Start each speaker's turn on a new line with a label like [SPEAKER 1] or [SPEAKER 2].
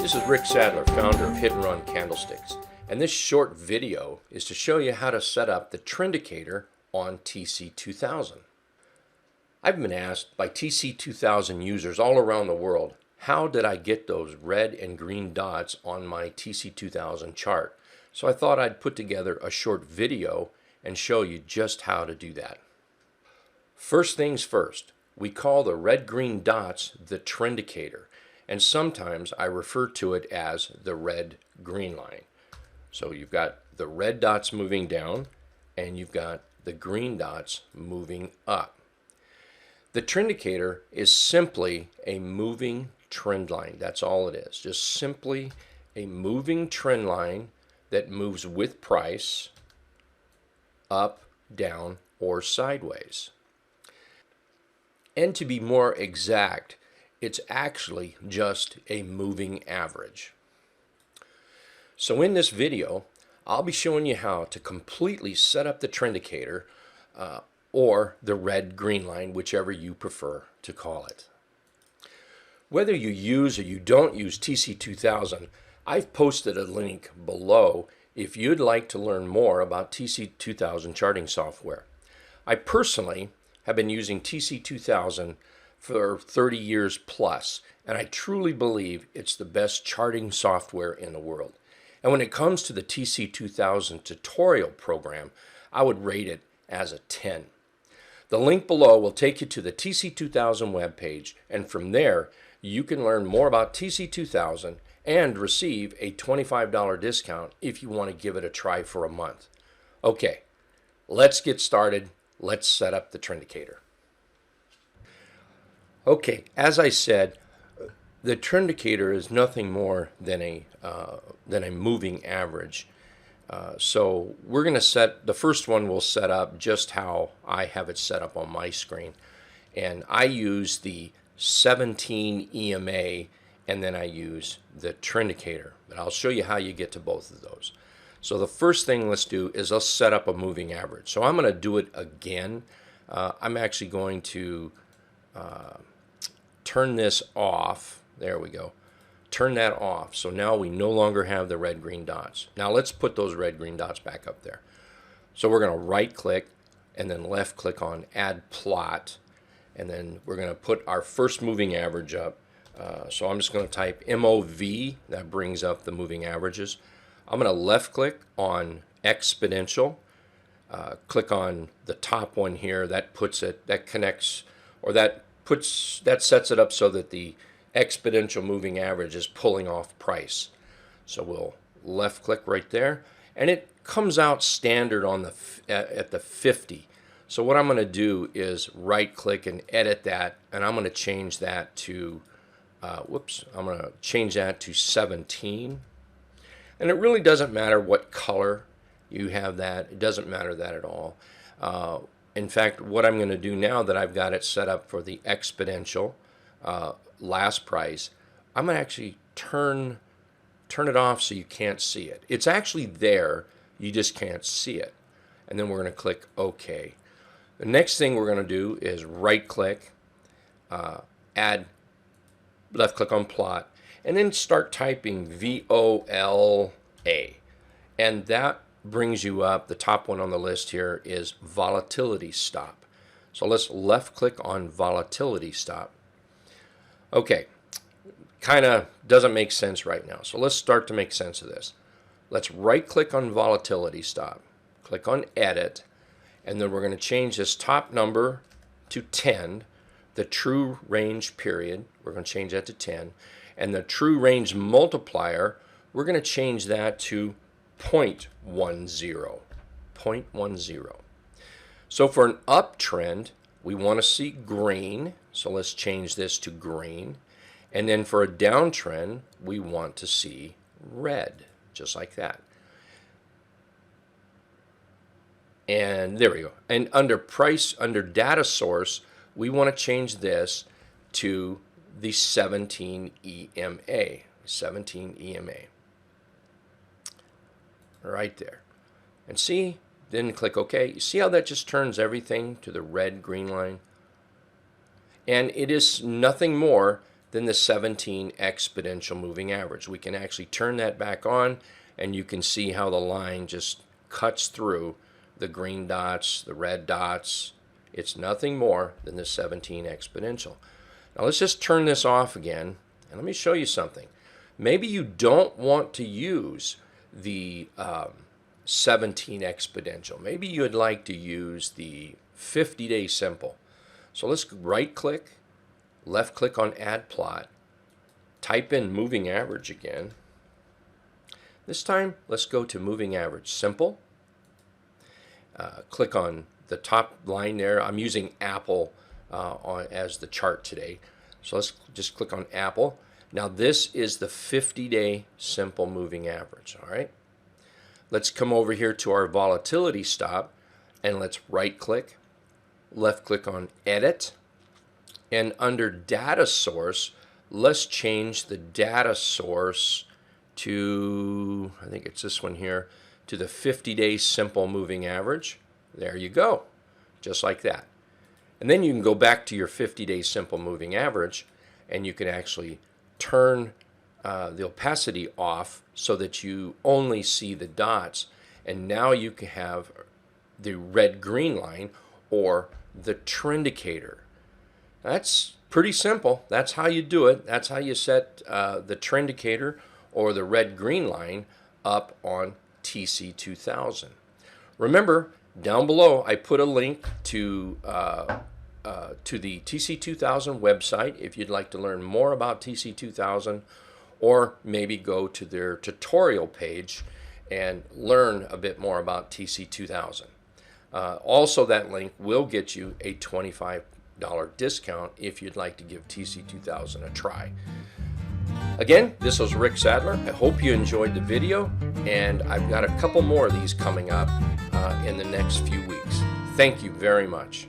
[SPEAKER 1] This is Rick Sadler, founder of Hit and Run Candlesticks, and this short video is to show you how to set up the Trendicator on TC2000. I've been asked by TC2000 users all around the world, how did I get those red and green dots on my TC2000 chart? So I thought I'd put together a short video and show you just how to do that. First things first, we call the red-green dots the Trendicator, and sometimes I refer to it as the red-green line. So you've got the red dots moving down, and you've got the green dots moving up. The Trendicator is simply a moving trend line. That's all it is. Just simply a moving trend line that moves with price up, down, or sideways. And to be more exact, it's actually just a moving average. So in this video, I'll be showing you how to completely set up the Trendicator or the red-green line, whichever you prefer to call it. Whether you use or you don't use TC2000, I've posted a link below if you'd like to learn more about TC2000 charting software. I personally have been using TC2000 for 30 years plus, and I truly believe it's the best charting software in the world. And when it comes to the TC2000 tutorial program, I would rate it as a 10. The link below will take you to the TC2000 webpage, and from there you can learn more about TC2000 and receive a $25 discount if you want to give it a try for a month. Okay, let's get started. Let's set up the Trendicator. Okay, as I said, the Trendicator is nothing more than a moving average. So we're going to set, the first one we'll set up just how I have it set up on my screen. And I use the 17 EMA and then I use the Trendicator. But I'll show you how you get to both of those. So the first thing let's do is let's set up a moving average. So I'm going to do it again. I'm actually going to turn this off. There we go. Turn that off. So now we no longer have the red-green dots. Now let's put those red-green dots back up there. So we're going to right-click and then left-click on Add Plot. And then we're going to put our first moving average up. So I'm just going to type MOV. That brings up the moving averages. I'm going to left-click on Exponential. Click on the top one here. That puts it, that connects, or that sets it up so that the exponential moving average is pulling off price. So we'll left click right there, and it comes out standard on the at the 50. So what I'm going to do is right click and edit that, and I'm going to change that to I'm going to change that to 17. And it really doesn't matter what color you have that. It doesn't matter that at all. In fact, what I'm going to do now that I've got it set up for the exponential last price, I'm going to actually turn it off so you can't see it. It's actually there, you just can't see it. And then we're going to click OK. The next thing we're going to do is right click, add, left click on plot, and then start typing VOLA. And that brings you up, the top one on the list here is volatility stop. So let's left click on volatility stop. Okay, kind of doesn't make sense right now. So let's start to make sense of this. Let's right click on volatility stop, click on edit, and then we're going to change this top number to 10, the true range period, we're going to change that to 10, and the true range multiplier, we're going to change that to 0.10. 0.10. So for an uptrend, we want to see green. So let's change this to green. And then for a downtrend, we want to see red, just like that. And there we go. And under price, under data source, we want to change this to the 17 EMA. 17 EMA. Right there. And see, then click OK. You see how that just turns everything to the red-green line? And it is nothing more than the 17 exponential moving average. We can actually turn that back on, and you can see how the line just cuts through the green dots, the red dots. It's nothing more than the 17 exponential. Now let's just turn this off again, and let me show you something. Maybe you don't want to use the 17 exponential. Maybe you'd like to use the 50-day simple. So let's right click, left click on add plot, type in moving average again. This time let's go to moving average simple. Click on the top line there. I'm using Apple as the chart today. So let's just click on Apple. Now this is the 50-day simple moving average. All right. Let's come over here to our volatility stop, and let's right click, left click on edit, and under data source, let's change the data source to, I think it's this one here, to the 50-day simple moving average. There you go, just like that. And then you can go back to your 50-day simple moving average, and you can actually turn the opacity off so that you only see the dots. And now you can have the red-green line or the trendicator. That's pretty simple. That's how you do it. That's how you set the trendicator or the red-green line up on TC2000. Remember, down below I put a link to the TC2000 website if you'd like to learn more about TC2000, or maybe go to their tutorial page and learn a bit more about TC2000. Also, that link will get you a $25 discount if you'd like to give TC2000 a try. Again, this was Rick Sadler. I hope you enjoyed the video, and I've got a couple more of these coming up in the next few weeks. Thank you very much.